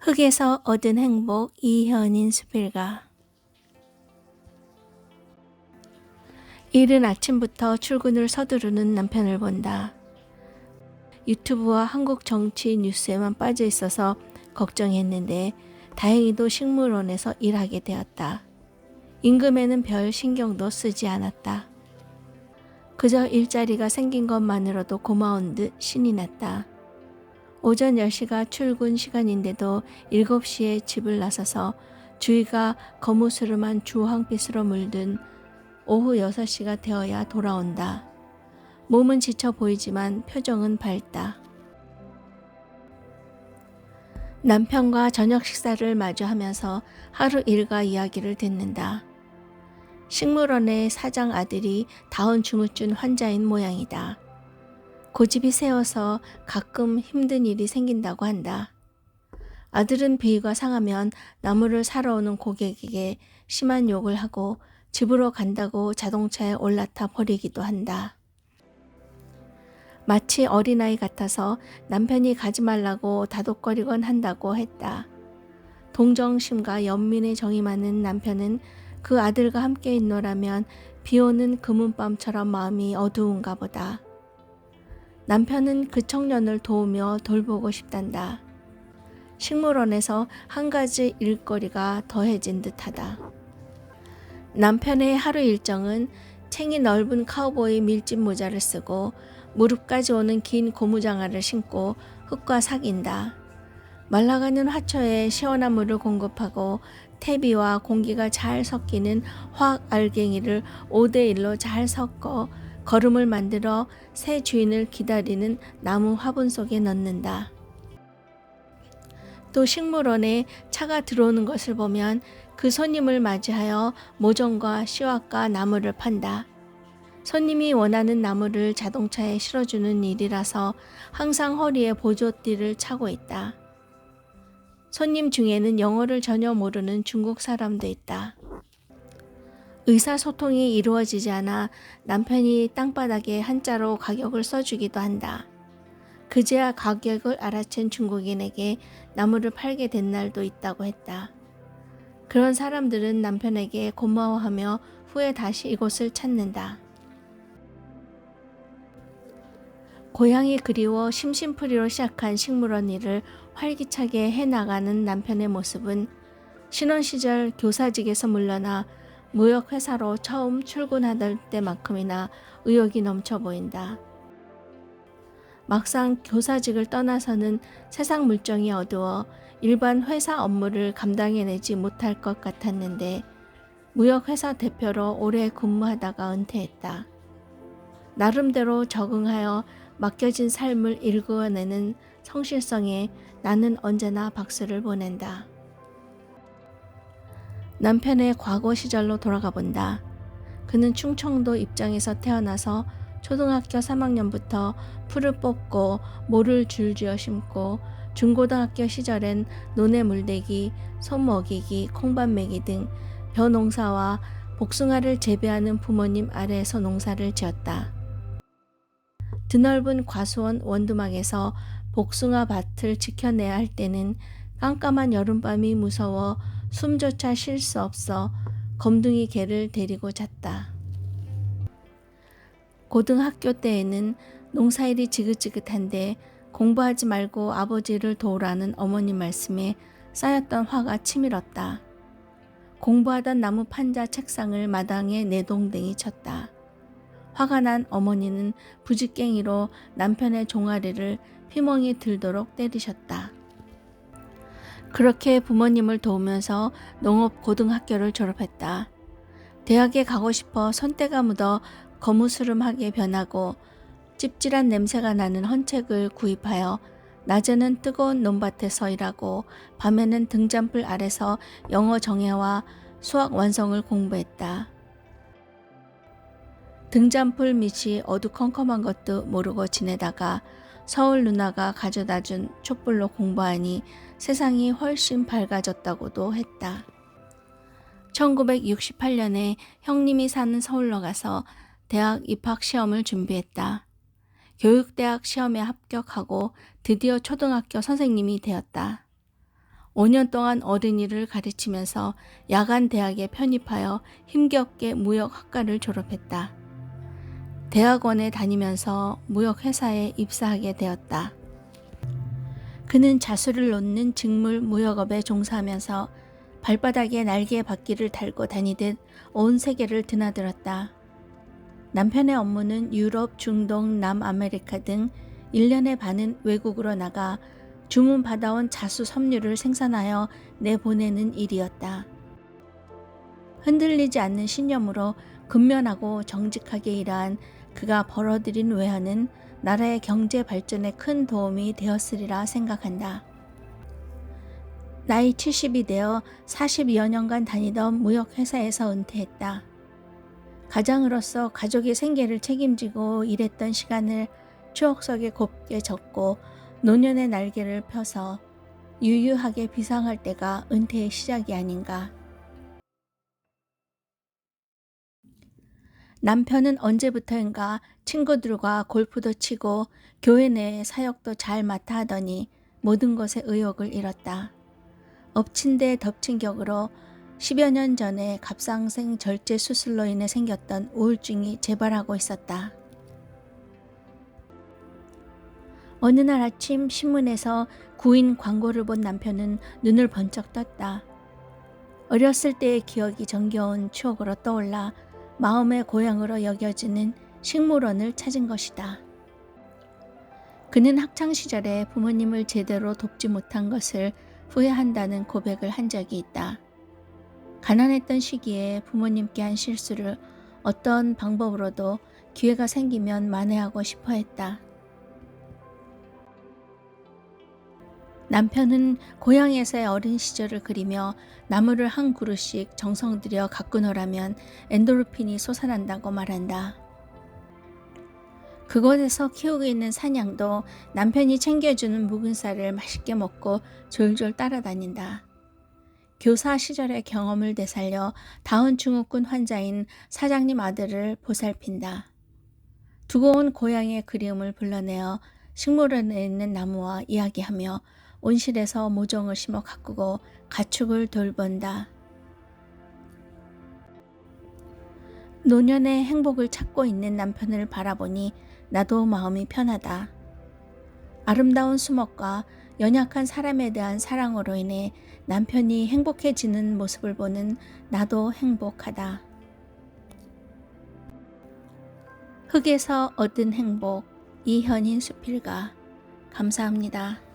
흙에서 얻은 행복 이현인 수필가. 이른 아침부터 출근을 서두르는 남편을 본다. 유튜브와 한국 정치 뉴스에만 빠져 있어서 걱정했는데 다행히도 식물원에서 일하게 되었다. 임금에는 별 신경도 쓰지 않았다. 그저 일자리가 생긴 것만으로도 고마운 듯 신이 났다. 오전 10시가 출근 시간인데도 7시에 집을 나서서 주위가 거무스름한 주황빛으로 물든 오후 6시가 되어야 돌아온다. 몸은 지쳐 보이지만 표정은 밝다. 남편과 저녁 식사를 마주하면서 하루 일과 이야기를 듣는다. 식물원의 사장 아들이 다운 주무준 환자인 모양이다. 고집이 세어서 가끔 힘든 일이 생긴다고 한다. 아들은 비위가 상하면 나무를 사러 오는 고객에게 심한 욕을 하고 집으로 간다고 자동차에 올라타 버리기도 한다. 마치 어린아이 같아서 남편이 가지 말라고 다독거리곤 한다고 했다. 동정심과 연민의 정이 많은 남편은 그 아들과 함께 있노라면 비오는 금은밤처럼 마음이 어두운가 보다. 남편은 그 청년을 도우며 돌보고 싶단다. 식물원에서 한 가지 일거리가 더해진 듯하다. 남편의 하루 일정은 챙이 넓은 카우보이 밀짚 모자를 쓰고 무릎까지 오는 긴 고무장화를 신고 흙과 사귄다. 말라가는 화초에 시원한 물을 공급하고 퇴비와 공기가 잘 섞이는 화학 알갱이를 5대1로 잘 섞어 거름을 만들어 새 주인을 기다리는 나무 화분 속에 넣는다. 또 식물원에 차가 들어오는 것을 보면 그 손님을 맞이하여 모종과 씨앗과 나무를 판다. 손님이 원하는 나무를 자동차에 실어주는 일이라서 항상 허리에 보조띠를 차고 있다. 손님 중에는 영어를 전혀 모르는 중국 사람도 있다. 의사소통이 이루어지지 않아 남편이 땅바닥에 한자로 가격을 써주기도 한다. 그제야 가격을 알아챈 중국인에게 나무를 팔게 된 날도 있다고 했다. 그런 사람들은 남편에게 고마워하며 후에 다시 이곳을 찾는다. 고향이 그리워 심심풀이로 시작한 식물원 일을 활기차게 해나가는 남편의 모습은 신혼 시절 교사직에서 물러나 무역회사로 처음 출근하던 때만큼이나 의욕이 넘쳐 보인다. 막상 교사직을 떠나서는 세상 물정이 어두워 일반 회사 업무를 감당해내지 못할 것 같았는데 무역회사 대표로 오래 근무하다가 은퇴했다. 나름대로 적응하여 맡겨진 삶을 일구어내는 성실성에 나는 언제나 박수를 보낸다. 남편의 과거 시절로 돌아가 본다. 그는 충청도 입장에서 태어나서 초등학교 3학년부터 풀을 뽑고 모를 줄지어 심고 중고등학교 시절엔 논에 물대기, 소 먹이기, 콩밥 매기 등 벼농사와 복숭아를 재배하는 부모님 아래에서 농사를 지었다. 드넓은 과수원 원두막에서 복숭아 밭을 지켜내야 할 때는 깜깜한 여름밤이 무서워 숨조차 쉴 수 없어 검둥이 개를 데리고 잤다. 고등학교 때에는 농사일이 지긋지긋한데 공부하지 말고 아버지를 도우라는 어머님 말씀에 쌓였던 화가 치밀었다. 공부하던 나무 판자 책상을 마당에 내동댕이 쳤다. 화가 난 어머니는 부직갱이로 남편의 종아리를 피멍이 들도록 때리셨다. 그렇게 부모님을 도우면서 농업고등학교를 졸업했다. 대학에 가고 싶어 손때가 묻어 거무스름하게 변하고 찝찝한 냄새가 나는 헌책을 구입하여 낮에는 뜨거운 논밭에서 일하고 밤에는 등잔불 아래서 영어 정해와 수학 완성을 공부했다. 등잔불 밑이 어두컴컴한 것도 모르고 지내다가 서울 누나가 가져다준 촛불로 공부하니 세상이 훨씬 밝아졌다고도 했다. 1968년에 형님이 사는 서울로 가서 대학 입학 시험을 준비했다. 교육대학 시험에 합격하고 드디어 초등학교 선생님이 되었다. 5년 동안 어린이를 가르치면서 야간 대학에 편입하여 힘겹게 무역학과를 졸업했다. 대학원에 다니면서 무역회사에 입사하게 되었다. 그는 자수를 놓는 직물 무역업에 종사하면서 발바닥에 날개 바퀴를 달고 다니듯 온 세계를 드나들었다. 남편의 업무는 유럽, 중동, 남아메리카 등 1년의 반은 외국으로 나가 주문받아온 자수 섬유를 생산하여 내보내는 일이었다. 흔들리지 않는 신념으로 근면하고 정직하게 일한 그가 벌어들인 외화는 나라의 경제 발전에 큰 도움이 되었으리라 생각한다. 나이 70이 되어 40여 년간 다니던 무역회사에서 은퇴했다. 가장으로서 가족의 생계를 책임지고 일했던 시간을 추억 속에 곱게 적고 노년의 날개를 펴서 유유하게 비상할 때가 은퇴의 시작이 아닌가. 남편은 언제부터인가 친구들과 골프도 치고 교회 내 사역도 잘 맡아 하더니 모든 것에 의욕을 잃었다. 엎친 데 덮친 격으로 10여 년 전에 갑상생 절제 수술로 인해 생겼던 우울증이 재발하고 있었다. 어느 날 아침 신문에서 구인 광고를 본 남편은 눈을 번쩍 떴다. 어렸을 때의 기억이 정겨운 추억으로 떠올라 마음의 고향으로 여겨지는 식물원을 찾은 것이다. 그는 학창시절에 부모님을 제대로 돕지 못한 것을 후회한다는 고백을 한 적이 있다. 가난했던 시기에 부모님께 한 실수를 어떤 방법으로도 기회가 생기면 만회하고 싶어 했다. 남편은 고향에서의 어린 시절을 그리며 나무를 한 그루씩 정성 들여 가꾸노라면 엔도르핀이 솟아난다고 말한다. 그곳에서 키우고 있는 사냥도 남편이 챙겨주는 묵은 쌀을 맛있게 먹고 졸졸 따라다닌다. 교사 시절의 경험을 되살려 다운증후군 환자인 사장님 아들을 보살핀다. 두고 온 고향의 그리움을 불러내어 식물원에 있는 나무와 이야기하며 온실에서 모종을 심어 가꾸고 가축을 돌본다. 노년의 행복을 찾고 있는 남편을 바라보니 나도 마음이 편하다. 아름다운 수목과 연약한 사람에 대한 사랑으로 인해 남편이 행복해지는 모습을 보는 나도 행복하다. 흙에서 얻은 행복, 이현인 수필가. 감사합니다.